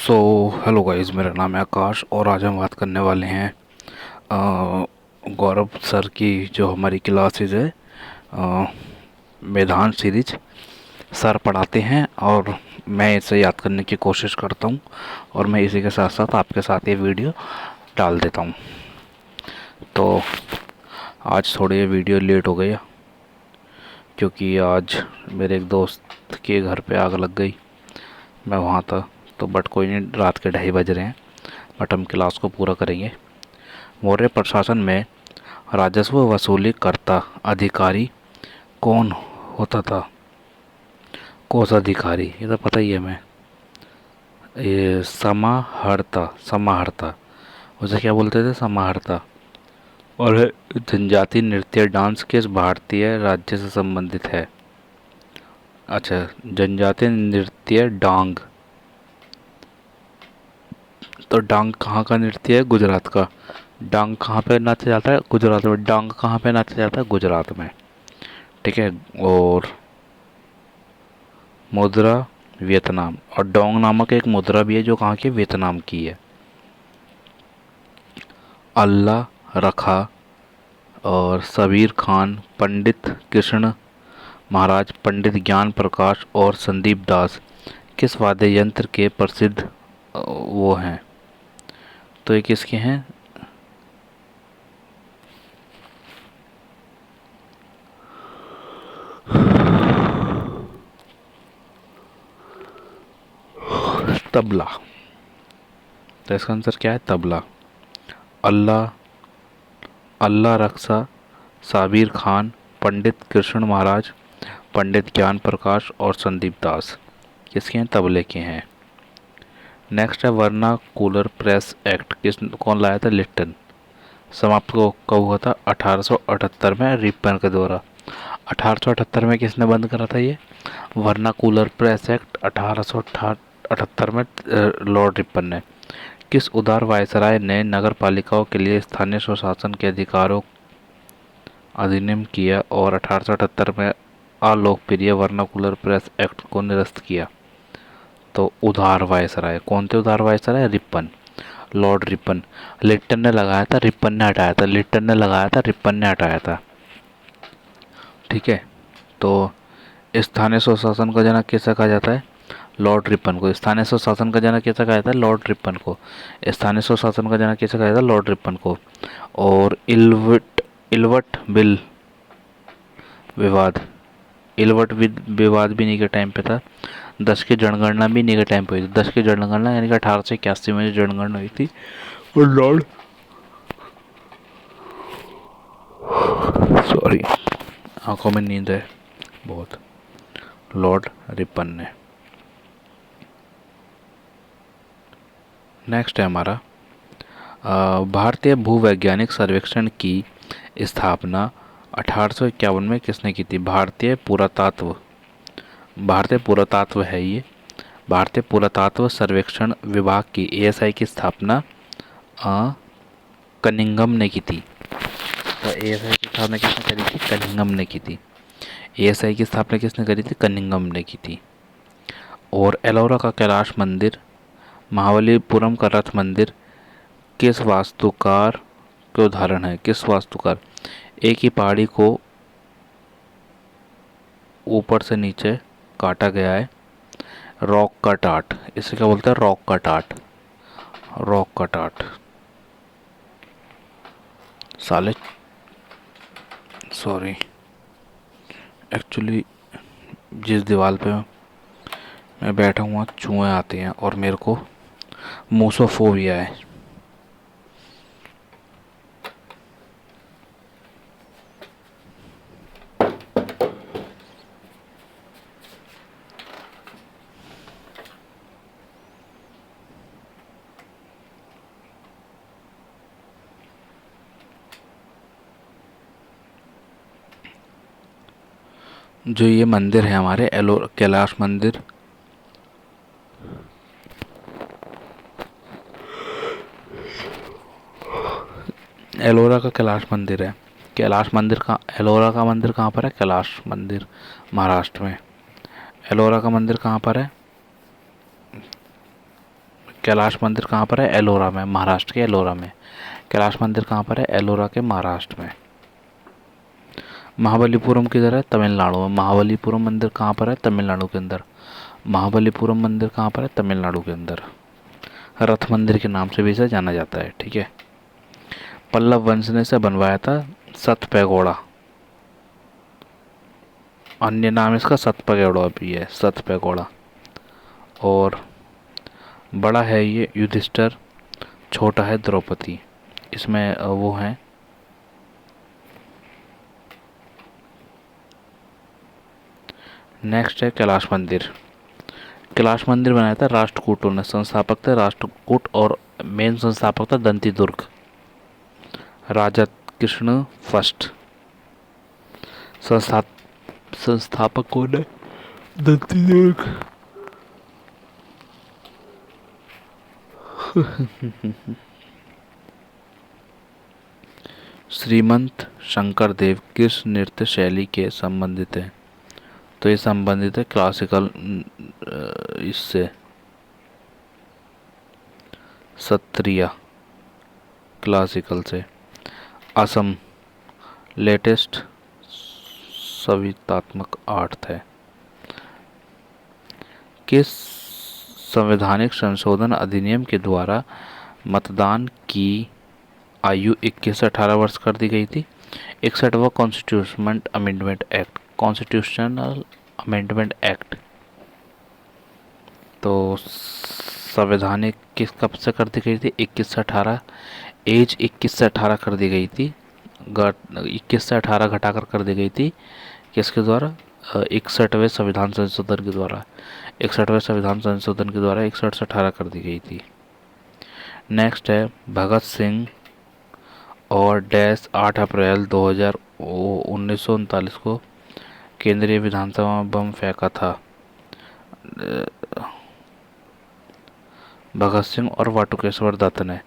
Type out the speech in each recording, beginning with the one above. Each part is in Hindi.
सो हेलो गाइस, मेरा नाम है आकाश और आज हम बात करने वाले हैं गौरव सर की जो हमारी क्लासेज है, अ, वेदांत सीरीज। सर पढ़ाते हैं और मैं इसे याद करने की कोशिश करता हूँ और मैं इसी के साथ साथ आपके साथ ये वीडियो डाल देता हूँ। तो आज थोड़ी ये वीडियो लेट हो गई क्योंकि आज मेरे एक दोस्त के घर पे आग लग गई। मैं वहाँ था तो बट कोई नहीं, रात के 2:30 बज रहे हैं, बट हम क्लास को पूरा करेंगे। मौर्य प्रशासन में राजस्व वसूली करता अधिकारी कौन होता था? कोषाधिकारी, ये तो पता ही है हमें। ये समाहर्ता, समाहर्ता उसे क्या बोलते थे? समाहर्ता। और जनजाति नृत्य डांस किस भारतीय राज्य से संबंधित है? अच्छा, जनजाति नृत्य डांग। तो डांग कहाँ का नृत्य है? गुजरात का। डांग कहाँ पे नाचा जाता है? गुजरात में। डांग कहाँ पे नाचा जाता है? गुजरात में। ठीक है। और मुद्रा वियतनाम, और डोंग नामक एक मुद्रा भी है जो कहाँ की? वियतनाम की है। अल्लाह रखा और सबीर खान, पंडित कृष्ण महाराज, पंडित ज्ञान प्रकाश और संदीप दास किस वाद्य यंत्र के प्रसिद्ध वो हैं? तो ये किसके हैं? तबला। तो इसका आंसर क्या है? तबला। अल्लाह, अल्लाह रक्षा, साबिर खान, पंडित कृष्ण महाराज, पंडित ज्ञान प्रकाश और संदीप दास किसके हैं? तबले के हैं। नेक्स्ट है वर्नाकुलर प्रेस एक्ट, किस कौन लाया था? लिप्टन। समाप्त को कब हुआ था? 1878 में रिपन के द्वारा। 1878 में किसने बंद करा था ये वर्नाकुलर प्रेस एक्ट? 1878 में लॉर्ड रिपन ने। किस उदार वायसराय ने नगर पालिकाओं के लिए स्थानीय स्वशासन के अधिकारों अधिनियम किया और 1878 में अलोकप्रिय वर्नाकुलर प्रेस एक्ट को निरस्त किया? तो उदार वायसराय। कौन थे उदार viceroy? Ripon, Lord Ripon. Lipton ने लगाया था, रिपन ने हटाया था। लिप्टन ने लगाया था, रिपन ने हटाया था। ठीक है। तो स्थानीय स्वशासन का जनक किसे कहा जाता है? लॉर्ड रिपन को। स्थानीय स्वशासन का जनक किसे कहा जाता है? लॉर्ड रिपन को। स्थानीय स्वशासन का जनक किसे कहा जाता है? लॉर्ड रिपन को। और इलवट बिल विवाद, विवाद भी इन्हीं के टाइम पे था। 10 की जनगणना भी इन्हीं के टाइम पे हुई थी। 10 की जनगणना यानी कि 1881 में जो जनगणना हुई थी वो लॉर्ड, सॉरी आंखों में नींद है बहुत, लॉर्ड रिपन ने। नेक्स्ट है हमारा भारतीय भूवैज्ञानिक सर्वेक्षण की स्थापना 1851 में किसने की थी? भारतीय पुरातत्व, भारतीय पुरातत्व है ये। भारतीय पुरातत्व सर्वेक्षण विभाग की एएसआई की स्थापना कनिंघम ने की थी। तो एएसआई की स्थापना किसने करी थी? कनिंघम ने की थी। एएसआई की स्थापना किसने करी थी? कनिंघम ने की थी। और एलोरा का कैलाश मंदिर, महाबलीपुरम का रथ मंदिर किस वास्तुकार के उदाहरण है? किस वास्तुकार? एक ही पहाड़ी को ऊपर से नीचे काटा गया है, रॉक का टाट। इसे क्या बोलते हैं? रॉक का टाट, रॉक का टाट। साले, सॉरी, एक्चुअली जिस दीवार पे मैं बैठा हुआ चूहे आते हैं और मेरे को मूसोफोबिया है। जो ये मंदिर है हमारे कैलाश मंदिर, एलोरा का कैलाश मंदिर है। कैलाश मंदिर का, एलोरा का मंदिर कहाँ पर है? कैलाश मंदिर महाराष्ट्र में। एलोरा का मंदिर कहाँ पर है? कैलाश मंदिर कहाँ पर है? एलोरा में, महाराष्ट्र के एलोरा में। कैलाश मंदिर कहाँ पर है? एलोरा के महाराष्ट्र में। महाबलीपुरम किधर है? तमिलनाडु में। महाबलीपुरम मंदिर कहाँ पर है? तमिलनाडु के अंदर। महाबलीपुरम मंदिर कहाँ पर है? तमिलनाडु के अंदर। रथ मंदिर के नाम से भी इसे जाना जाता है। ठीक है। पल्लव वंश ने इसे बनवाया था सत पैगोड़ा, अन्य नाम इसका सत पैगोड़ा भी है, सत पैगोड़ा। और बड़ा है ये युधिष्ठिर, छोटा है द्रौपदी। इसमें वो हैं नेक्स्ट है कैलाश मंदिर। कैलाश मंदिर बनाया था राष्ट्रकूटों ने, संस्थापक थे राष्ट्रकूट और मेन संस्थापक था दंती दुर्ग, राजा कृष्ण फर्स्ट। संस्थापक कौन है? दंती दुर्ग। श्रीमंत शंकर देव किस नृत्य शैली के संबंधित हैं? तो ये संबंधित है क्लासिकल इससे, सत्रिया क्लासिकल से। असम लेटेस्ट संविदात्मक आर्ट है। किस संवैधानिक संशोधन अधिनियम के द्वारा मतदान की आयु 21 से 18 वर्ष कर दी गई थी? 61वां constitutional amendment act, constitutional amendment act. तो संवैधानिक किस कब से कर दी गई थी? 21 से 18, एज 21 से 18 कर दी गई थी, 21 से 18 घटाकर कर दी गई थी। किसके द्वारा? 61वें संविधान संशोधन के द्वारा। 61वें संविधान संशोधन के द्वारा 61 से 18 कर दी गई थी। नेक्स्ट है भगत सिंह और डैश 8 अप्रैल 1939 को केंद्रीय विधानसभा में बम फेंका था। भगत सिंह और वाटुकेश्वर दत्त ने।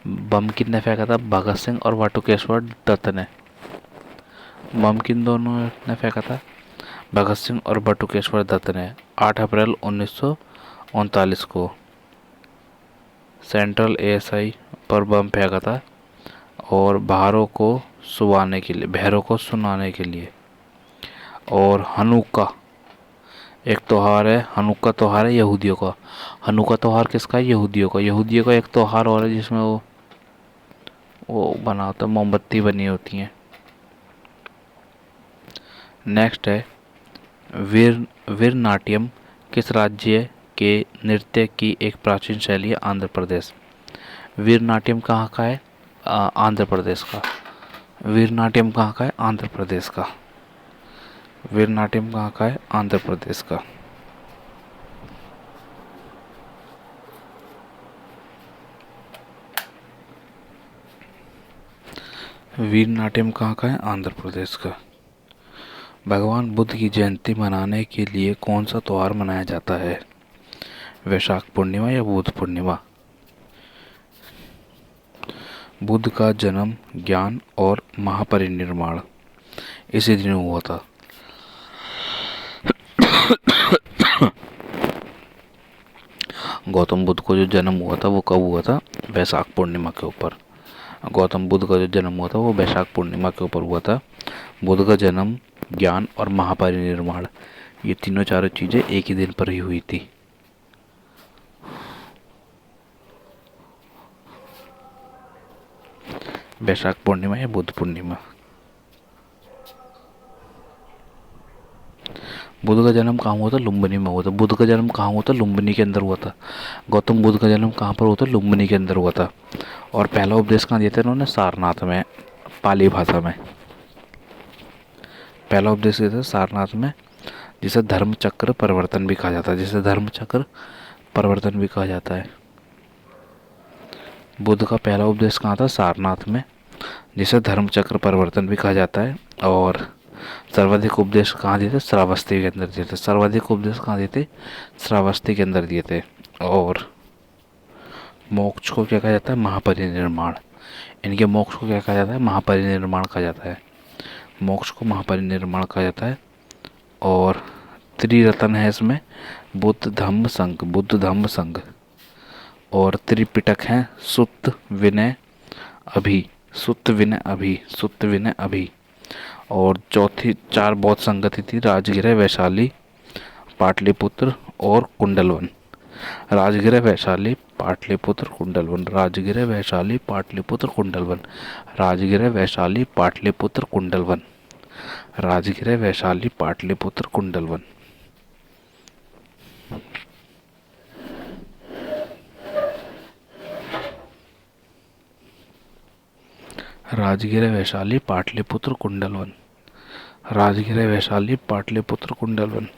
बम किसने फेंका था? भगत सिंह और वाटुकेश्वर दत्त ने। बम किन दोनों ने फेंका था? भगत सिंह और बटुकेश्वर दत्त ने 8 अप्रैल 1939 को सेंट्रल एएसआई पर बम फेंका था और बहरों को सुनाने के लिए। और हनुक्का एक त्यौहार है, हनुक्का त्यौहार है यहूदियों का। हनुक्का त्यौहार किसका है? यहूदियों का। यहूदियों का एक त्यौहार और है जिसमें वो बना होता है, मोमबत्ती बनी होती हैं। नेक्स्ट है वीर नाट्यम किस राज्य के नृत्य की एक प्राचीन शैली है? आंध्र प्रदेश। वीर नाट्यम कहाँ का है? आंध्र प्रदेश का। वीर नाट्यम कहाँ का है? आंध्र प्रदेश का। वीर नाट्यम कहाँ का है? आंध्र प्रदेश का। वीर नाट्यम कहाँ का है? आंध्र प्रदेश का। भगवान बुद्ध की जयंती मनाने के लिए कौन सा त्यौहार मनाया जाता है? वैशाख पूर्णिमा या बुद्ध पूर्णिमा? बुद्ध का जन्म, ज्ञान और महापरिनिर्वाण इसी दिन हुआ था। गौतम बुद्ध को जो जन्म हुआ था वो कब हुआ था? वैशाख पूर्णिमा के ऊपर। गौतम बुद्ध का जो जन्म हुआ था वो वैशाख पूर्णिमा के ऊपर हुआ था। बुद्ध का जन्म, ज्ञान और महापरिनिर्वाण ये तीनों चारों चीजें एक ही दिन पर ही हुई थी। वैशाख पूर्णिमा या बुद्ध पूर्णिमा। बुद्ध का जन्म कहाँ हुआ था? लुम्बिनी में हुआ था। बुद्ध का जन्म कहाँ हुआ था? लुम्बिनी के अंदर हुआ था। गौतम बुद्ध का जन्म कहाँ पर हुआ था? लुम्बिनी के अंदर हुआ था। और पहला उपदेश कहाँ दिया था इन्होंने? सारनाथ में, पाली भाषा में। पहला उपदेश दिया था सारनाथ में, जिसे धर्म चक्र परिवर्तन भी कहा जाता है। जिसे धर्म चक्र परिवर्तन भी कहा जाता है। बुद्ध का पहला उपदेश कहाँ था? सारनाथ में, जिसे धर्म चक्र परिवर्तन भी कहा जाता है। और सर्वाधिक उपदेश कहाँ दिए थे? श्रावस्ती के अंदर दिए थे। सर्वाधिक उपदेश कहाँ दिए थे? श्रावस्ती के अंदर दिए थे। और मोक्ष को क्या कहा जाता है? महापरिनिर्वाण। इनके मोक्ष को क्या कहा जाता है? महापरिनिर्वाण कहा जाता है। मोक्ष को महापरिनिर्वाण कहा जाता है। और त्रिरत्न है इसमें, बुद्ध धम्म संघ, बुद्ध धम्म संघ। और त्रिपिटक हैं सुत्त विनय अभि, सुत्त विनय अभि, सुत्त विनय अभि। और चौथी चार बौद्ध संगति थी राजगिर, वैशाली, पाटलिपुत्र और कुंडलवन। राजगिर, वैशाली, पाटलिपुत्र, कुंडलवन, राजगिर, वैशाली, पाटलिपुत्र, कुंडलवन, राजगिर, वैशाली, पाटलिपुत्र, कुंडलवन, राजगिर, वैशाली, पाटलिपुत्र, कुंडलवन। राजगिर, वैशाली, पाटलिपुत्र, कुंडलवन, राजगिर, वैशाली, पाटलिपुत्र, कुंडलवन,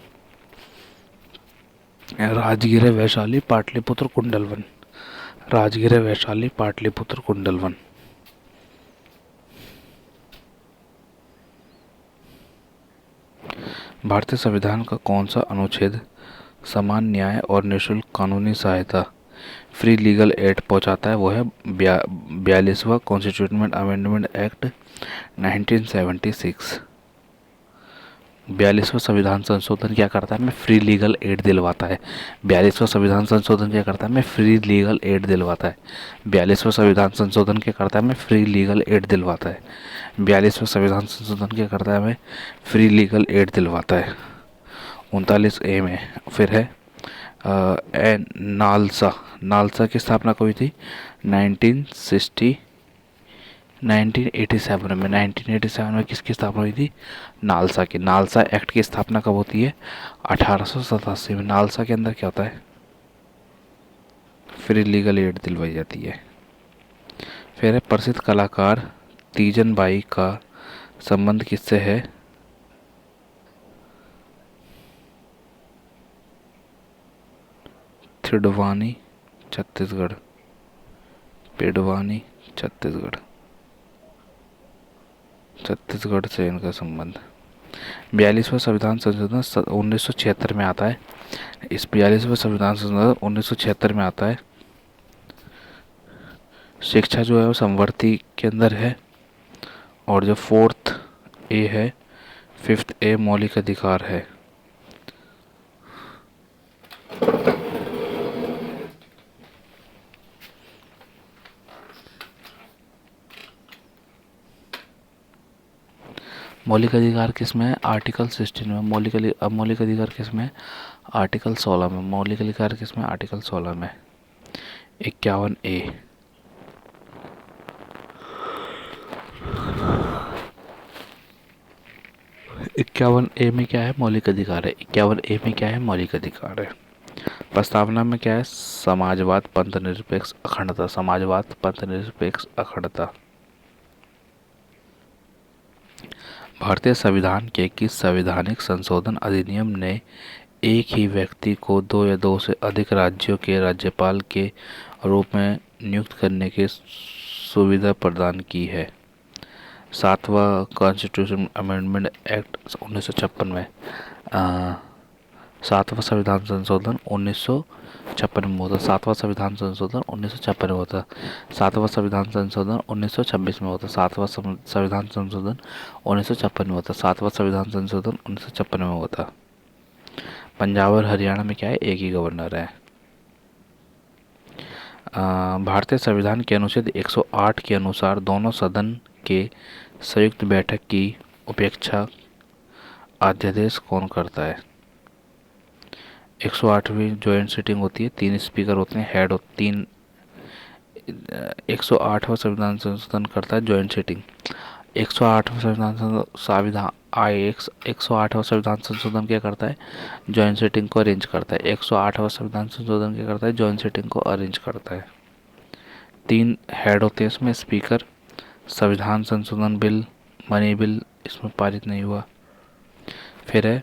राजगिर, वैशाली, पाटलिपुत्र, कुंडलवन, राजगिर, वैशाली, पाटलिपुत्र, कुंडलवन। भारतीय संविधान का कौन सा अनुच्छेद समान न्याय और निःशुल्क कानूनी सहायता फ्री लीगल एड पहुंचाता है? वो है 42वां कॉन्स्टिट्यूशनल अमेंडमेंट एक्ट 1976। 42वां संविधान संशोधन क्या करता है? हमें फ्री लीगल एड दिलवाता है। 42वां संविधान संशोधन क्या करता है? हमें फ्री लीगल एड दिलवाता है। 42वां संविधान संशोधन क्या करता है? हमें फ्री लीगल एड दिलवाता है। 42वां संविधान संशोधन क्या करता है? हमें फ्री लीगल एड दिलवाता है। 39 ए में फिर है नालसा। नालसा की स्थापना हुई थी 1987 में। 1987 में किसकी स्थापना हुई थी? नालसा की। नालसा एक्ट की स्थापना कब होती है? 1887 में। नालसा के अंदर क्या होता है? फ्री लीगल एड दिलवाई जाती है। फिर है प्रसिद्ध कलाकार तीजन बाई का संबंध किससे है? थिडवानी, छत्तीसगढ़, पेडवानी, छत्तीसगढ़, छत्तीसगढ़ से इनका संबंध। 42वां संविधान संशोधन 1976 में आता है। इस 42वां संविधान संशोधन 1976 में आता है। शिक्षा जो है वो समवर्ती के अंदर है। और जो 4th ए है, 5th ए मौलिक अधिकार है। मौलिक अधिकार किस में है? आर्टिकल 16 में। मौलिक अधिकार किस में? आर्टिकल 16 में। मौलिक अधिकार किस में? आर्टिकल 16 में। 51 ए। 51 ए में क्या है? मौलिक अधिकार है। 51 ए में क्या है? मौलिक अधिकार है। प्रस्तावना में क्या है? समाजवाद, पंथ निरपेक्ष अखंडता। समाजवाद, पंथ निरपेक्ष अखंडता। भारतीय संविधान के किस संवैधानिक संशोधन अधिनियम ने एक ही व्यक्ति को 2 या 2 से अधिक राज्यों के राज्यपाल के रूप में नियुक्त करने की सुविधा प्रदान की है? 7वां कॉन्स्टिट्यूशन अमेंडमेंट एक्ट 1956 में। 7वां संविधान संशोधन 1956 में होता। 7वां संविधान संशोधन 1956 में होता। 7वां संविधान संशोधन 1926 में होता। 7वां संविधान संशोधन 1956 में होता। 7वां संविधान संशोधन 1956 में होता। पंजाब और हरियाणा में क्या है? एक ही गवर्नर है। भारतीय संविधान के अनुच्छेद 108 के अनुसार दोनों सदन के संयुक्त बैठक की उपेक्षा अध्यादेश कौन करता है? 108वीं ज्वाइंट सिटिंग होती है। 3 स्पीकर होते हैं, हेड होते 3। 108वां संविधान संशोधन करता है ज्वाइंट सिटिंग। 108वां संविधान संशोधन क्या करता है? ज्वाइंट सिटिंग को अरेंज करता है। 108वां संविधान संशोधन क्या करता है? ज्वाइंट सिटिंग को अरेंज करता है। 3 हेड होते हैं इसमें, स्पीकर। संविधान संशोधन बिल, मनी बिल इसमें पारित नहीं हुआ। फिर है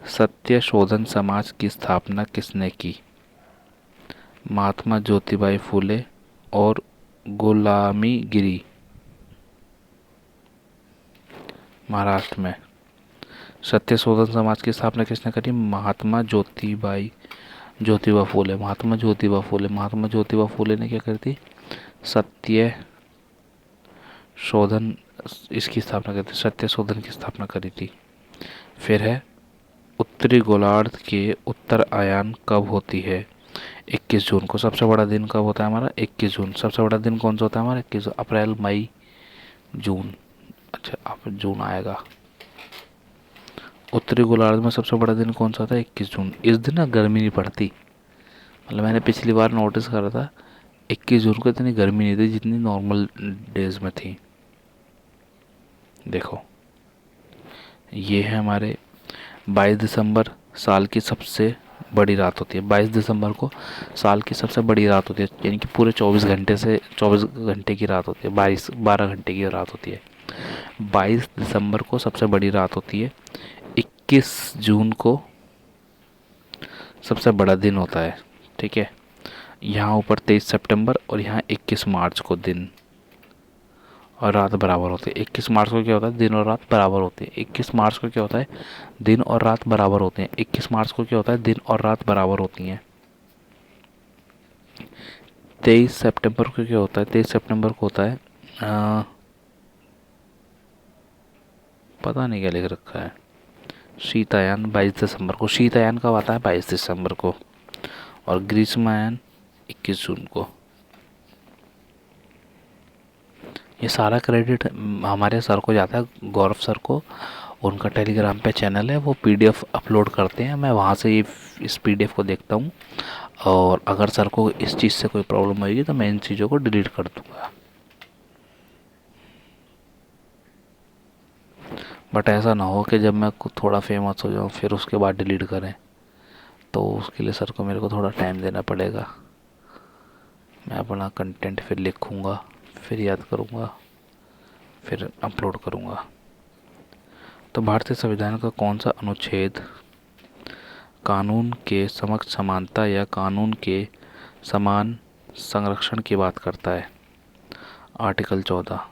सत्य शोधन समाज की स्थापना किसने की? महात्मा ज्योतिबाई फूले और गुलामी गिरी, महाराष्ट्र में। सत्य शोधन समाज की स्थापना किसने करी? महात्मा ज्योतिबा फूले। महात्मा ज्योतिबा फूले। महात्मा ज्योतिबा फूले ने क्या करी थी? सत्य शोधन इसकी स्थापना करी थी, सत्य शोधन की स्थापना करी थी। फिर है उत्तरी गोलार्ध के उत्तर आयान कब होती है? 21 जून को सबसे बड़ा दिन कब होता है हमारा? 21 जून। सबसे बड़ा दिन कौन सा होता है हमारा? 21 अप्रैल, मई, जून। अच्छा, अब जून आएगा। उत्तरी गोलार्ध में सबसे बड़ा दिन कौन सा था? 21 जून। इस दिन ना गर्मी नहीं पड़ती। मतलब मैंने पिछली बार नोटिस करा था, 21 जून को इतनी गर्मी नहीं थी जितनी नॉर्मल डेज में थी। देखो, ये है हमारे 22 दिसंबर, साल की सबसे बड़ी रात होती है। 22 दिसंबर को साल की सबसे बड़ी रात होती है, यानी कि पूरे 24 घंटे से 24 घंटे की रात होती है, 12 घंटे की रात होती है। 22 दिसंबर को सबसे बड़ी रात होती है। 21 जून को सबसे बड़ा दिन होता है। ठीक है, यहाँ ऊपर 23 सितंबर और यहाँ 21 मार्च को दिन और रात बराबर होते हैं। 21 मार्च को क्या होता है? दिन और रात बराबर होते हैं। 21 मार्च को क्या होता है? दिन और रात बराबर होते हैं। 21 मार्च को क्या होता है? दिन और रात बराबर होती हैं। 23 सितंबर को क्या होता है? 23 सितंबर को होता है पता नहीं क्या लिख रखा है, शीतायान। 22 दिसंबर को शीतायान कब आता है? 22 दिसंबर को। और ग्रीष्मायान 21 जून को। ये सारा क्रेडिट हमारे सर को जाता है, गौरव सर को। उनका टेलीग्राम पे चैनल है, वो पीडीएफ अपलोड करते हैं, मैं वहाँ से ये इस पीडीएफ को देखता हूँ। और अगर सर को इस चीज़ से कोई प्रॉब्लम होगी तो मैं इन चीज़ों को डिलीट कर दूँगा। बट ऐसा ना हो कि जब मैं थोड़ा फेमस हो जाऊँ फिर उसके बाद डिलीट करें, तो उसके लिए सर को मेरे को थोड़ा टाइम देना पड़ेगा। मैं अपना कंटेंट फिर लिखूँगा, फिर याद करूँगा, फिर अपलोड करूँगा। तो भारतीय संविधान का कौन सा अनुच्छेद कानून के समक्ष समानता या कानून के समान संरक्षण की बात करता है? आर्टिकल 14।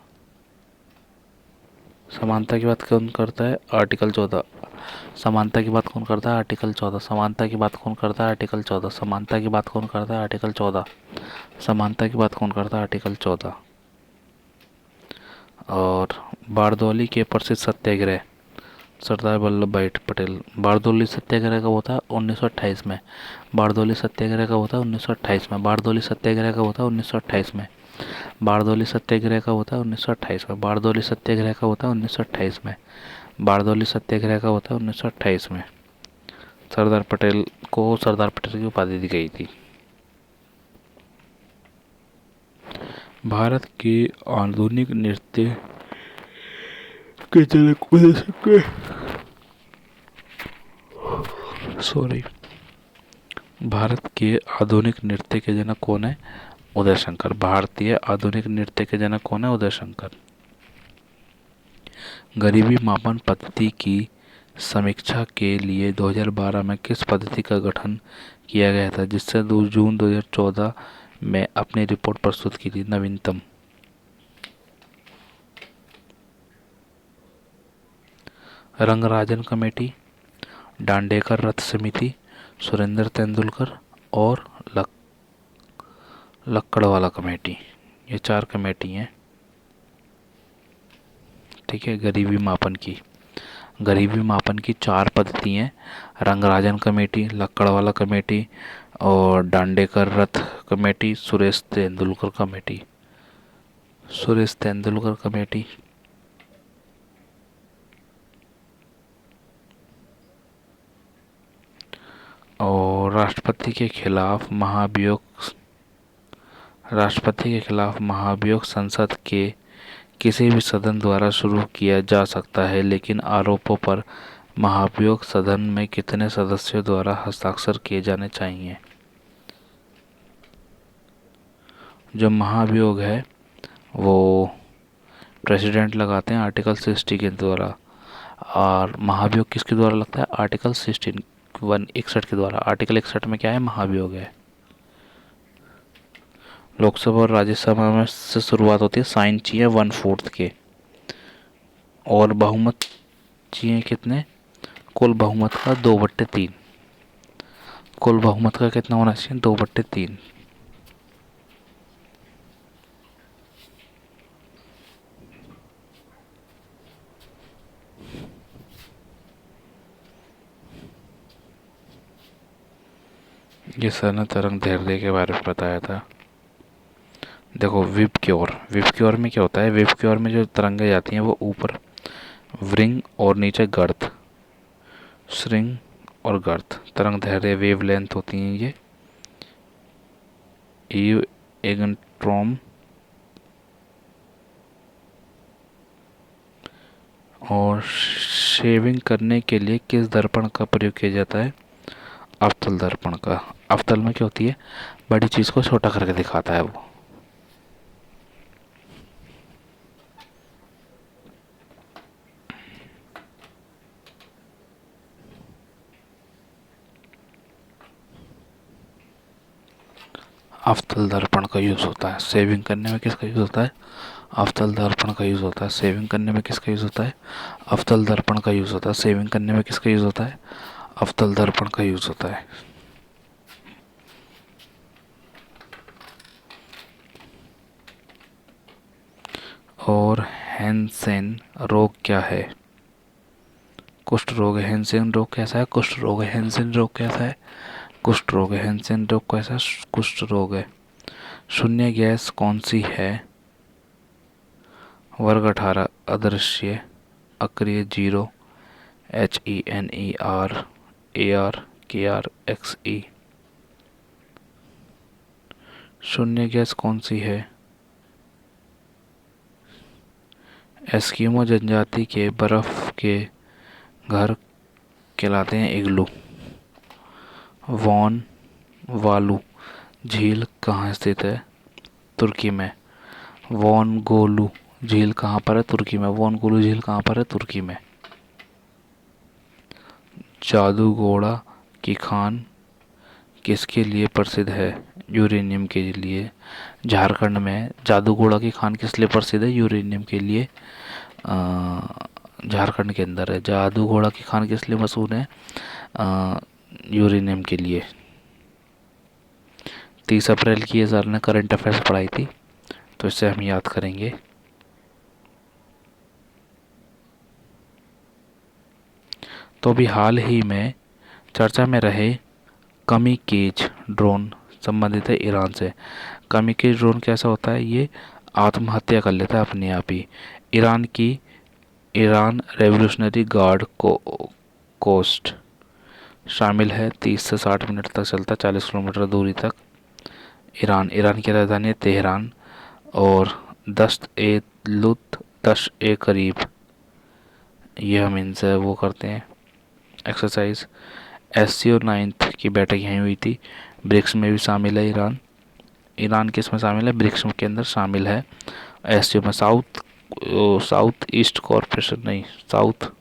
समानता की बात कौन करता है? आर्टिकल 14। समानता की बात कौन करता है? आर्टिकल 14। समानता की बात कौन करता है? आर्टिकल 14। समानता की बात कौन करता है? आर्टिकल 14। समानता की बात कौन करता है? आर्टिकल 14। और बारदौली के प्रसिद्ध सत्याग्रह सरदार वल्लभ भाई पटेल। बारदौली सत्याग्रह कब होता है? 1928 में। बारदौली सत्याग्रह कब होता है? 1928 में। बारदौली सत्याग्रह कब होता है? 1928 में। बारदौली सत्याग्रह कब होता है? 1928 में। बारदौली सत्याग्रह कब होता है? 1928 में। बारदौली सत्याग्रह कब होता है? 1928 में। सरदार पटेल को सरदार पटेल की उपाधि दी गई थी। भारत के आधुनिक नृत्य के जनक भारत के आधुनिक नृत्य के जनक कौन है? उदय शंकर। भारतीय आधुनिक नृत्य के जनक कौन है? उदय शंकर। गरीबी मापन पद्धति की समीक्षा के लिए 2012 में किस पद्धति का गठन किया गया था, जिससे 2 जून 2014 में अपनी रिपोर्ट प्रस्तुत की थी? नवीनतम। रंगराजन कमेटी, डांडेकर रथ समिति, सुरेंद्र तेंदुलकर और लक्कड़वाला कमेटी। ये 4 कमेटी हैं। ठीक है, गरीबी मापन की 4 पद्धति हैं। रंगराजन कमेटी, लक्कड़वाला कमेटी और डांडेकर रथ कमेटी, सुरेश तेंदुलकर कमेटी। और राष्ट्रपति के खिलाफ महाभियोग संसद के किसी भी सदन द्वारा शुरू किया जा सकता है, लेकिन आरोपों पर महाभियोग सदन में कितने सदस्यों द्वारा हस्ताक्षर किए जाने चाहिए? जो महाभियोग है वो प्रेसिडेंट लगाते हैं आर्टिकल 60 के द्वारा। और महाभियोग किसके द्वारा लगता है? आर्टिकल 61 के द्वारा। आर्टिकल 61 में क्या है? महाभियोग है। लोकसभा और राज्यसभा में से शुरुआत होती है, साइन चाहिए 1/4 के। और बहुमत चाहिए कितने? कुल बहुमत का 2/3। कुल बहुमत का कितना होना चाहिए? 2/3। ये सर ने तरंग दैर्ध्य के बारे में बताया था। देखो विपक्योर में क्या होता है, विपक्योर में जो तरंगें जाती हैं वो ऊपर व्रिंग और नीचे गर्त, श्रिंग और गर्त तरंग दैर्ध्य वेव लेंथ होती हैं ये एगनट्रॉम। और शेविंग करने के लिए किस दर्पण का प्रयोग किया जाता है, अवतल दर्पण का। अवतल में क्या होती है, बड़ी चीज को छोटा करके दिखाता है वो। अवतल दर्पण का यूज होता है शेविंग करने में, किसका यूज होता है, अवतल दर्पण का यूज होता है शेविंग करने में, किसका यूज होता है, अवतल दर्पण का यूज होता है शेविंग करने में, किसका यूज होता है, अवतल दर्पण का यूज होता है। और हैंसेन रोग क्या है, कुष्ठ रोग है। हैंसेन रोग कैसा है, कुष्ठ रोग है। हैंसेन रोग कैसा है, कुष्ठ रोग है। हैंसेन रोग कैसा, कुष्ठ रोग है। शून्य गैस कौन सी है, वर्ग 18 अदृश्य अक्रिय जीरो HENER ARKRXE। शून्य गैस कौन सी है, एस्किमो जनजाति के बर्फ के घर कहलाते हैं इग्लू। वॉन वालू झील कहाँ स्थित है, तुर्की में। वॉन गोलू झील कहाँ पर है, तुर्की में। वॉन गोलू झील कहाँ पर है, तुर्की में। जादूगोड़ा की खान किसके लिए प्रसिद्ध है, यूरेनियम के लिए। झारखंड में जादूगोड़ा की खान किस लिए प्रसिद्ध है, यूरेनियम के लिए। झारखंड के अंदर है। जादूगोड़ा की खान किस लिए मशहूर है, यूरेनियम के लिए। 30 अप्रैल की ये सर ने करंट अफेयर्स पढ़ाई थी, तो इससे हम याद करेंगे। तो अभी हाल ही में चर्चा में रहे कमीकेज ड्रोन संबंधित है ईरान से। कमीकेज ड्रोन कैसा होता है, ये आत्महत्या कर लेता है अपने आप ही। ईरान रेवोल्यूशनरी गार्ड को कोस्ट शामिल है। 30 से 60 मिनट तक चलता है, 40 किलोमीटर दूरी तक। ईरान की राजधानी है तेहरान। और दस्त ए लुत दश ए करीब, ये हम इनसे वो करते हैं एक्सरसाइज। SCO 9 की बैठक यहीं हुई थी। ब्रिक्स में भी शामिल है ईरान। ईरान किस में शामिल है, ब्रिक्स के अंदर शामिल है। SCO में साउथ ईस्ट कॉरपोरेशन नहीं, साउथ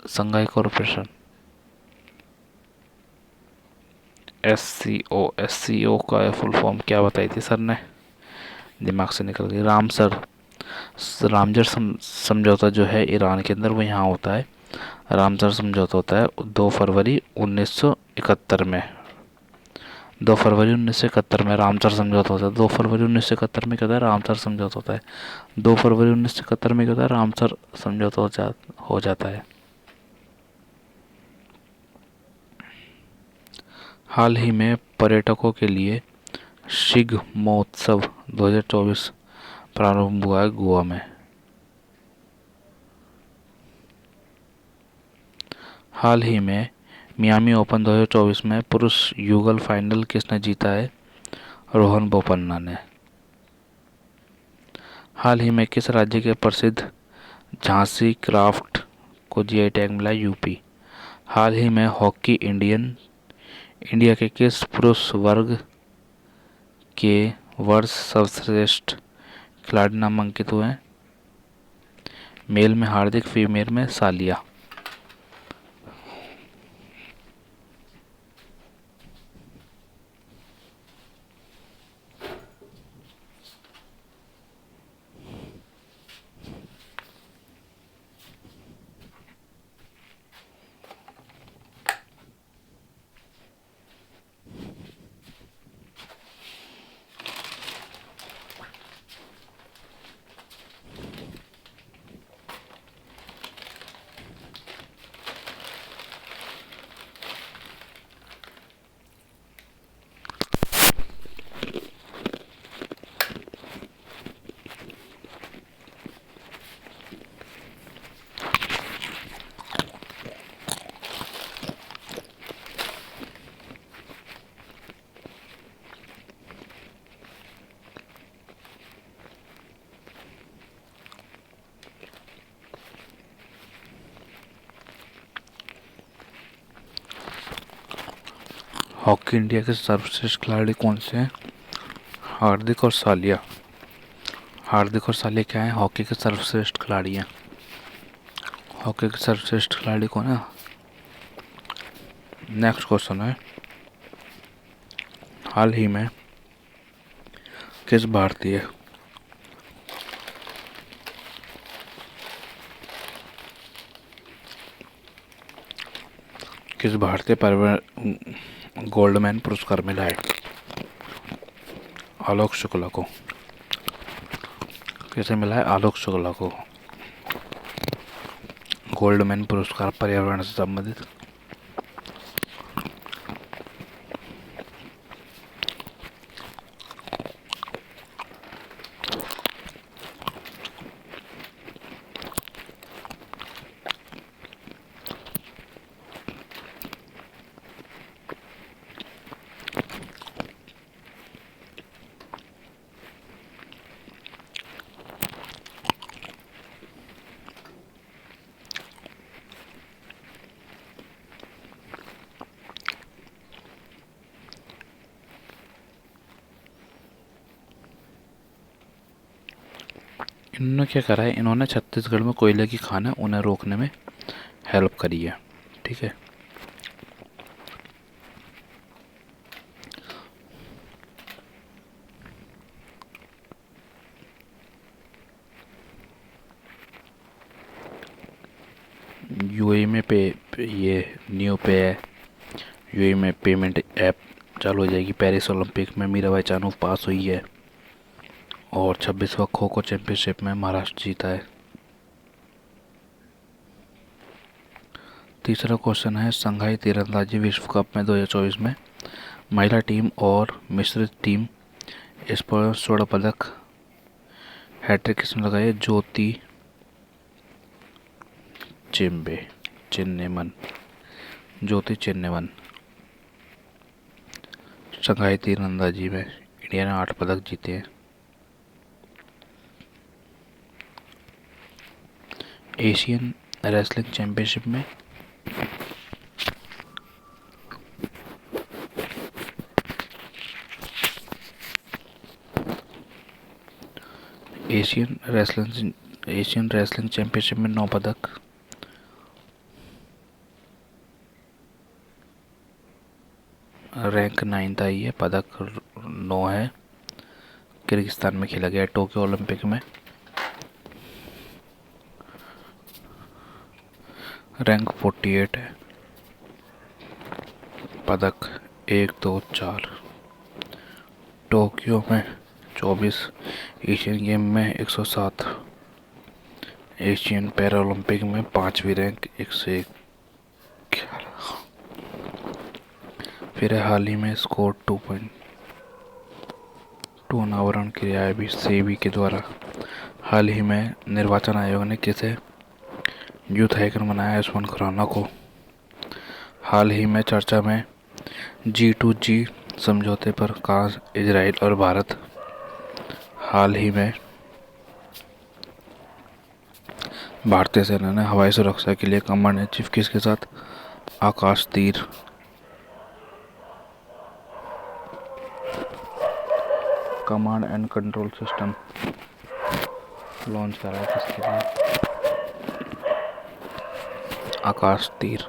संघाई कॉरपोरेशन। SCO का फुल फॉर्म क्या बताई थी सर ने, दिमाग से निकल गई। रामसर समझौता जो है ईरान के अंदर, वो यहाँ होता है। रामसर समझौता होता है 2 फरवरी 1971 में। 2 फरवरी 1971 में रामसर समझौता होता है। 2 फरवरी 1971 में क्या होता है, रामसर समझौता होता है। 2 फरवरी 1971 में क्या होता है, रामसर समझौता हो जाता है। हाल ही में पर्यटकों के लिए शिग्मोत्सव 2024 प्रारंभ हुआ है गोवा में। हाल ही में मियामी ओपन 2024 में पुरुष युगल फाइनल किसने जीता है, रोहन बोपन्ना ने। हाल ही में किस राज्य के प्रसिद्ध झांसी क्राफ्ट को GI टैग मिला, यूपी। हाल ही में हॉकी इंडिया के किस पुरुष वर्ग के वर्ष सर्वश्रेष्ठ खिलाड़ी नामांकित हुए हैं, मेल में हार्दिक, फीमेल में सालिया। हॉकी इंडिया के सर्वश्रेष्ठ खिलाड़ी कौन से हैं? हार्दिक और सालिया। हार्दिक और सालिया क्या है? हॉकी के सर्वश्रेष्ठ खिलाड़ी हैं। हॉकी के सर्वश्रेष्ठ खिलाड़ी कौन है? नेक्स्ट क्वेश्चन है, हाल ही में किस भारतीय पर गोल्डमैन पुरस्कार मिला है? आलोक शुक्ला को। किसे मिला है? आलोक शुक्ला को गोल्डमैन पुरस्कार पर्यावरण से संबंधित। इन्होंने क्या करा है? इन्होंने छत्तीसगढ़ में कोयले की खान है उन्हें रोकने में हेल्प करी है। ठीक है। यूएई में ये न्यू पे है। यूएई में पेमेंट ऐप चालू हो जाएगी। पेरिस ओलंपिक में मीराबाई चानू पास हुई है और 26वां खो खो चैंपियनशिप में महाराष्ट्र जीता है। तीसरा क्वेश्चन है, संघाई तीरंदाजी विश्व कप में 2024 में महिला टीम और मिश्रित टीम इस पर स्वर्ण पदक हैट्रिक किसने लगाई? ज्योति चिन्नेमन। ज्योति चिन्नेमन। संघाई तीरंदाजी में इंडिया ने 8 पदक जीते हैं। एशियन रेसलिंग चैंपियनशिप में एशियन रेसलिंग चैंपियनशिप में 9 पदक। रैंक 9 आई है। पदक 9 है। किर्गिस्तान में खेला गया टोक्यो ओलंपिक में। रैंक 48 है। पदक 1 2 4। टोक्यो में 24। एशियन गेम में 107। एशियन पैरा ओलंपिक में 5वीं रैंक 101। फिर हाल ही में स्कोर 2.2 अनावरण किया है भी सेबी के द्वारा। हाल ही में निर्वाचन आयोग ने किसे यूथ आइकन बनाया? यशवंत खुराना को। हाल ही में चर्चा में G2G समझौते पर कहा इजराइल और भारत। हाल ही में भारतीय सेना ने हवाई सुरक्षा के लिए कमांडर इन चीफ किसके साथ आकाश तीर command and control system launch करा है? किसके लिए? आकाश तीर।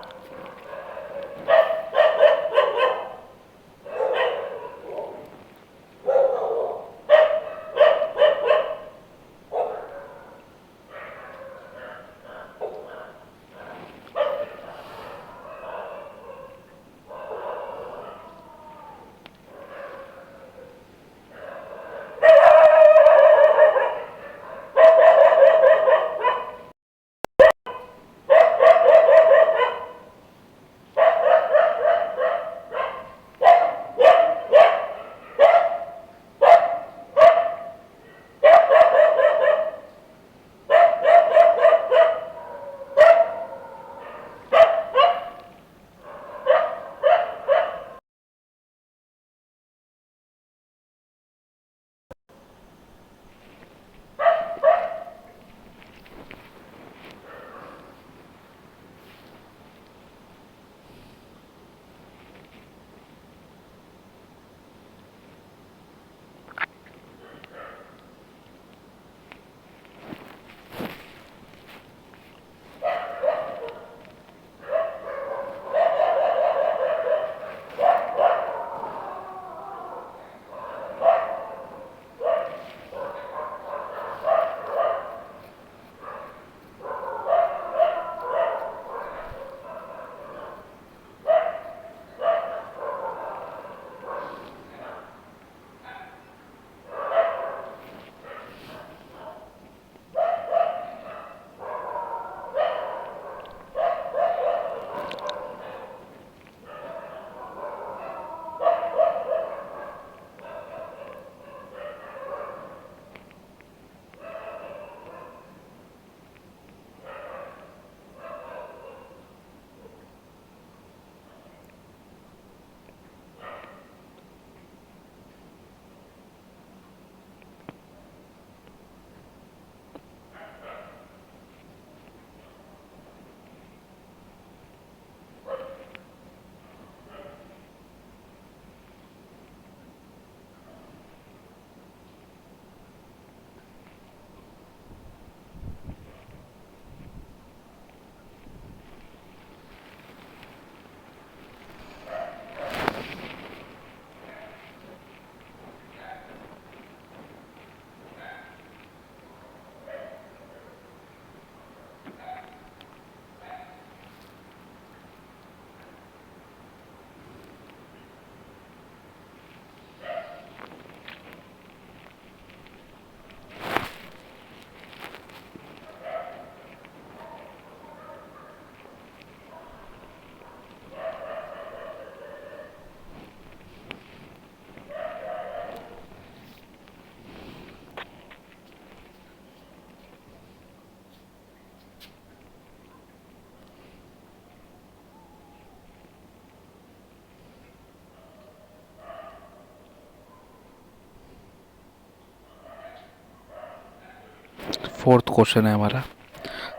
फोर्थ क्वेश्चन है हमारा,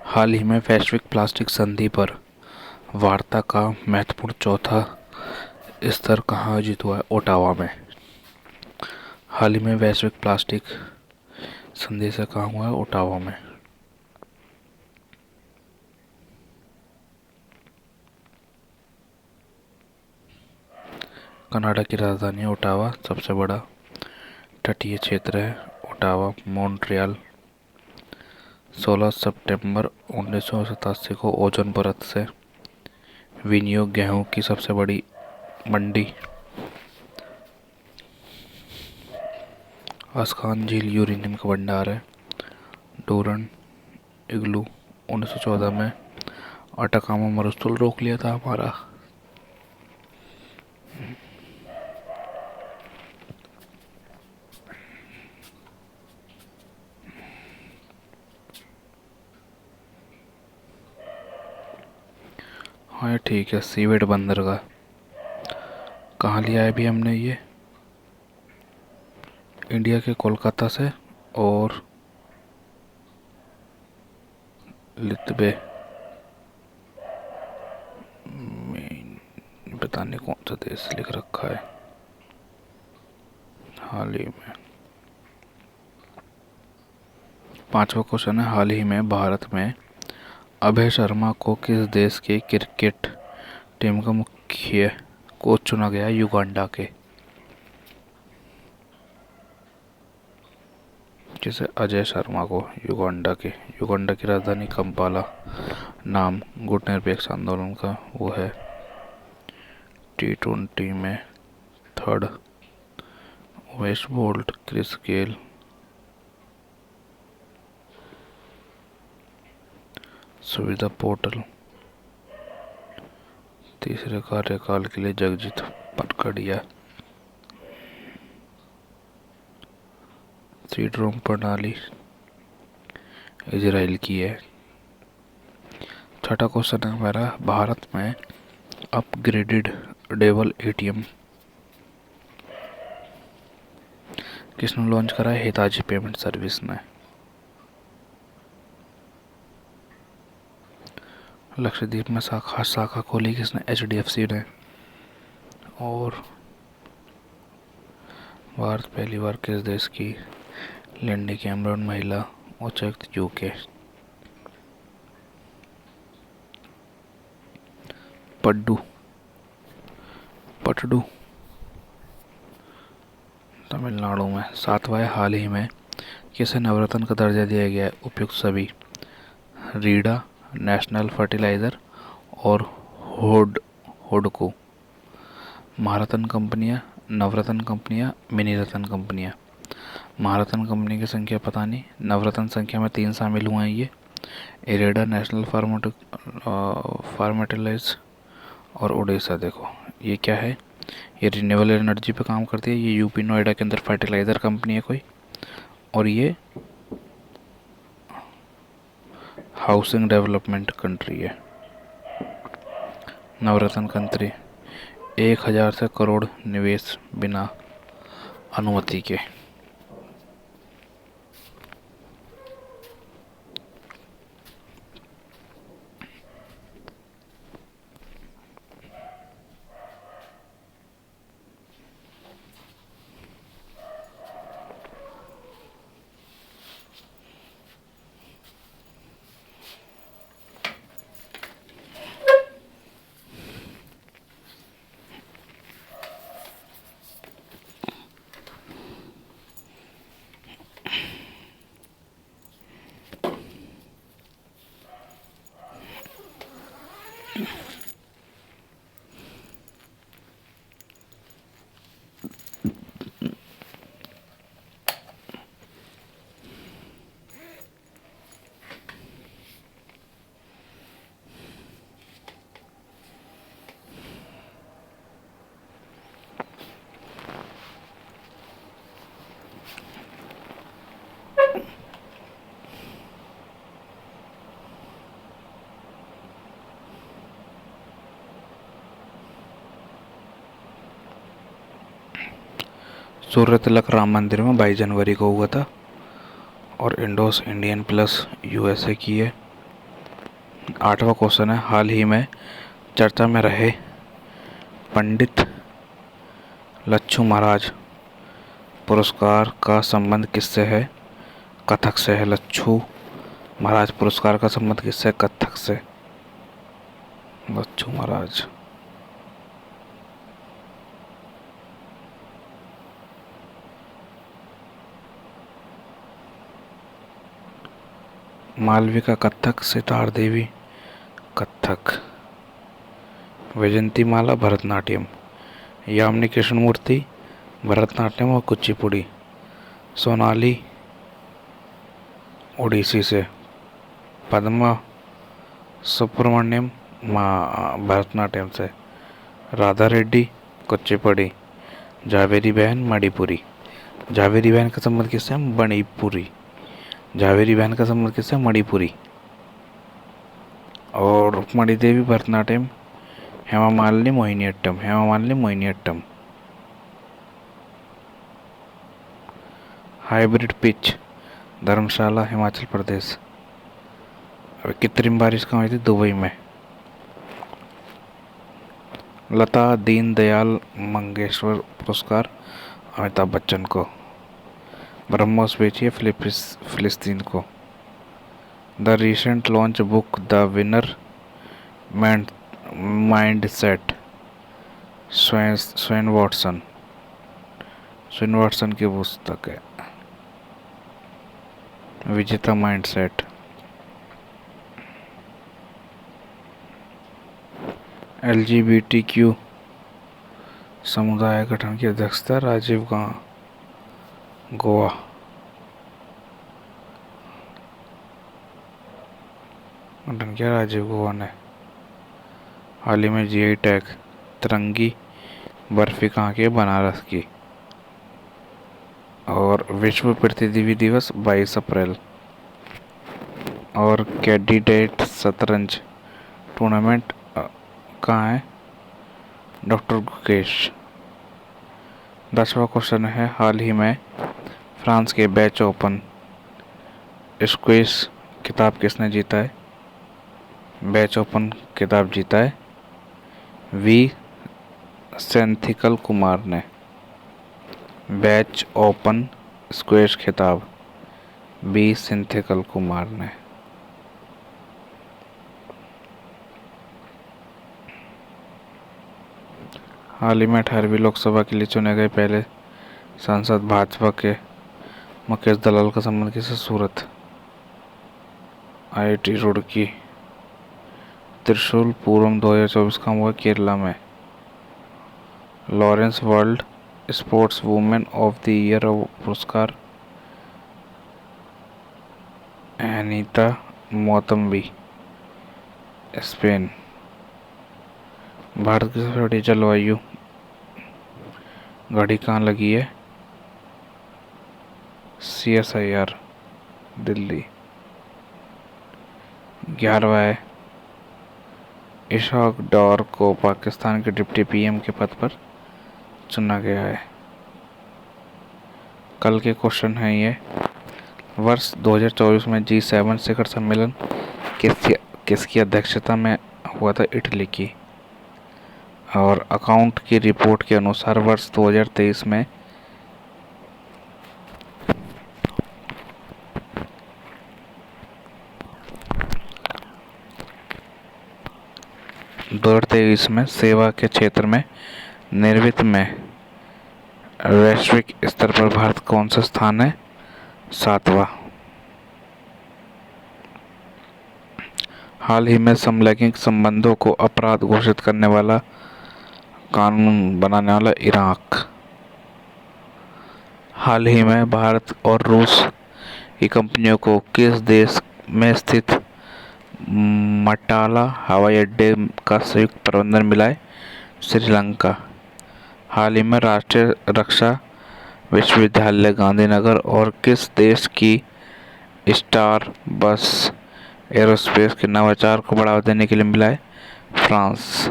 हाल ही में वैश्विक प्लास्टिक संधि पर वार्ता का महत्वपूर्ण चौथा स्तर कहाँ आयोजित हुआ है? ओटावा में। हाल ही में वैश्विक प्लास्टिक संधि से कहाँ हुआ है? ओटावा में। कनाडा की राजधानी ओटावा, सबसे बड़ा तटीय क्षेत्र है ओटावा। मॉन्ट्रियल 16 सितंबर 1987 को ओजोन परत से विनियोग गेहूं की सबसे बड़ी मंडी आस्कान झील यूरेनियम का भंडार है। डोरन इग्लू 1914 में अटाकामा मरुस्थल रोक लिया था हमारा। हाँ ठीक है। सीवेड बंदरगाह कहाँ लिया है अभी हमने? ये इंडिया के कोलकाता से और लितबे में, पता नहीं कौन सा देश लिख रखा है। हाल ही में। पांचवा क्वेश्चन है, हाल ही में भारत में अभय शर्मा को किस देश के क्रिकेट टीम का मुख्य कोच चुना गया? युगांडा के। जैसे अजय शर्मा को युगांडा की राजधानी कंपाला। नाम गुट निरपेक्ष आंदोलन का वो है। T20 में third. West Bolt, Chris Gayle. Suvidha portal तीसरे कार्यकाल के लिए जगजीत पटकड़िया। सीड्रोम प्रणाली इजराइल की है। छठा क्वेश्चन है हमारा, भारत में अपग्रेडेड डेबल एटीएम किसने लॉन्च करा है? हिताची पेमेंट सर्विस ने। लक्षद्वीप में शाखा खोली किसने? HDFC ने। और भारत पहली बार किस देश की लिंडी कैमरन महिला उच्चायुक्त? यूके। पटडू तमिलनाडु में। सातवां, हाल ही में किसे नवरत्न का दर्जा दिया गया है? उपयुक्त सभी। रीडा, नेशनल फर्टिलाइजर और होडको। महारत्न कंपनियां, नवरत्न कंपनियां, मिनी रत्न कंपनियां। महारत्न कंपनी की संख्या पता नहीं, नवरत्न संख्या में 3 शामिल हुए हैं ये। इरेडा, नेशनल फार्मेटिलाइज और ओडिशा। देखो ये क्या है? ये रिन्यूएबल एनर्जी पे काम करती है। ये यूपी नोएडा के अंदर फर्टिलाइज़र कंपनी है कोई। और ये हाउसिंग डेवलपमेंट कंट्री है। नवरत्न कंट्री 1000 से करोड़ निवेश बिना अनुमति के। सूर्य तिलक राम मंदिर में 22 जनवरी को हुआ था। और इंडोस इंडियन प्लस यूएसए की है। 8वां क्वेश्चन है, हाल ही में चर्चा में रहे पंडित लच्छू महाराज पुरस्कार का संबंध किससे है? कथक से है। लच्छू महाराज पुरस्कार का संबंध किससे? कथक से। लच्छू महाराज। मालविका कथक, सितार देवी कथक, वैजंतीमाला भरतनाट्यम, यामिनी कृष्णमूर्ति भरतनाट्यम और कुचिपुड़ी, सोनाली ओडिसी से, पद्मा सुब्रमण्यम भरतनाट्यम से, राधा रेड्डी कुचिपुड़ी, जावेरी बहन मणिपुरी। जावेरी बहन का संबंध किससे? मणिपुरी। जावेरी बहन का संबंध किससे? मणिपुरी। और रुक्मणी देवी भरतनाट्यम, हेमा मालिनी मोहिनीअट्टम। हेमा मालिनी मोहिनीअट्टम। हाइब्रिड पिच, धर्मशाला हिमाचल प्रदेश। कृत्रिम बारिश कहाँ हुई थी? दुबई में। लता दीनदयाल मंगेशकर पुरस्कार अमिताभ बच्चन को। ब्रह्मोस बेचिए फिलिस्तीन को। The recent launch book the winner mind set, Sven Watson. Sven Watson की पुस्तक है। विजेता माइंड सेट। LGBTQ समुदाय गठन की अध्यक्षता राजीव गोवा। गठन किया राजीव गोवा ने। हाल ही में GI टैग तिरंगी बर्फी कहाँ की? बनारस की। और विश्व पृथ्वी दिवस 22 अप्रैल। और कैंडिडेट शतरंज टूर्नामेंट कहाँ है? डॉक्टर गुकेश। 10वां क्वेश्चन है, हाल ही में फ्रांस के बैच ओपन स्क्वैश खिताब किसने जीता है? बैच ओपन खिताब जीता है वी सेंथिल कुमार ने। बैच ओपन स्क्वैश खिताब वी सेंथिल कुमार ने। हाल ही में 18वीं लोकसभा के लिए चुने गए पहले सांसद भाजपा के मुकेश दलाल का संबंध किससे? सूरत। IIT रुड़की। त्रिशूल पूरम 2024 का हुआ केरला में। Lawrence world sports women of the year पुरस्कार एनीता मोतम्बी, स्पेन। भारत की सबसे बड़ी जलवायु घड़ी कहाँ लगी है? CSIR दिल्ली। 11वां है, इशॉक डार को पाकिस्तान के डिप्टी PM के पद पर चुना गया है। कल के क्वेश्चन है ये, वर्ष 2024 में G7 शिखर सम्मेलन किसकी अध्यक्षता में हुआ था? इटली की। और अकाउंट की रिपोर्ट के अनुसार वर्ष 2023 में सेवा के क्षेत्र में निर्वित में वैश्विक स्तर पर भारत कौन सा स्थान है? 7वां। हाल ही में समलैंगिक संबंधों को अपराध घोषित करने वाला कानून बनाने वाला इराक। हाल ही में भारत और रूस की कंपनियों को किस देश में स्थित मटाला हवाई अड्डे का संयुक्त प्रबंधन मिला है? श्रीलंका। हाल ही में राष्ट्रीय रक्षा विश्वविद्यालय गांधीनगर और किस देश की स्टार बस एरोस्पेस के नवाचार को बढ़ावा देने के लिए मिला है? फ्रांस।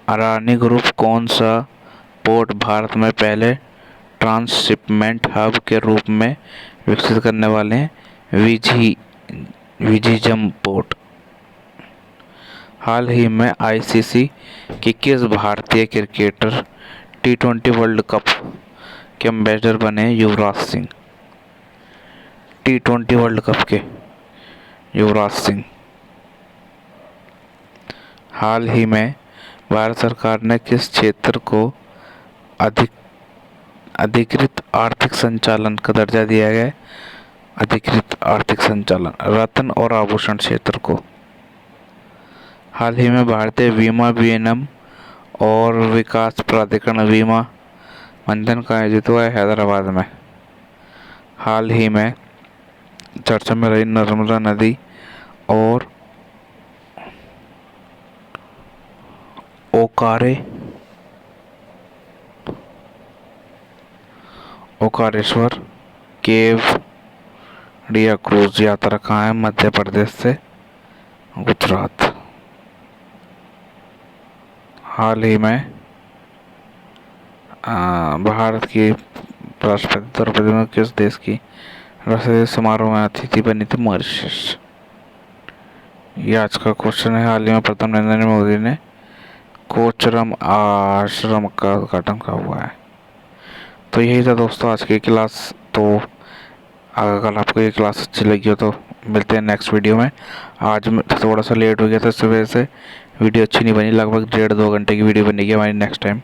अडानी ग्रुप कौन सा पोर्ट भारत में पहले ट्रांसशिपमेंट हब के रूप में विकसित करने वाले हैं विजिजम पोर्ट। हाल ही में आईसीसी के किस भारतीय क्रिकेटर T20 वर्ल्ड कप के एम्बेसडर बने Yuvraj Singh. T20 world cup के युवराज सिंह। हाल ही में भारत सरकार ने किस क्षेत्र को अधिकृत आर्थिक संचालन का दर्जा दिया है? अधिकृत आर्थिक संचालन रत्न और आभूषण क्षेत्र को। हाल ही में भारतीय बीमा विनियम और विकास प्राधिकरण बीमा मंथन का आयोजित हुआ है हैदराबाद में। हाल ही में चर्चा में रही नर्मदा नदी और ओकारेश्वर केवड़िया क्रूज यात्रा कहाँ है? मध्य प्रदेश से गुजरात। हाल ही में भारत की राष्ट्रपति द्रौपदी मुर्मू किस देश की राष्ट्रपति समारोह में अतिथि बनी थी? मॉरिशस। ये आज का क्वेश्चन है। हाल ही में प्रधानमंत्री नरेंद्र मोदी ने कोचरम आश्रम का उद्घाटन कब हुआ है? तो यही था दोस्तों आज की क्लास। तो अगर आपको ये क्लास अच्छी लगी हो तो मिलते हैं नेक्स्ट वीडियो में। आज थोड़ा सा लेट हो गया था, इस वजह से वीडियो अच्छी नहीं बनी। लगभग 1.5-2 घंटे की वीडियो बनेगी हमारी नेक्स्ट टाइम।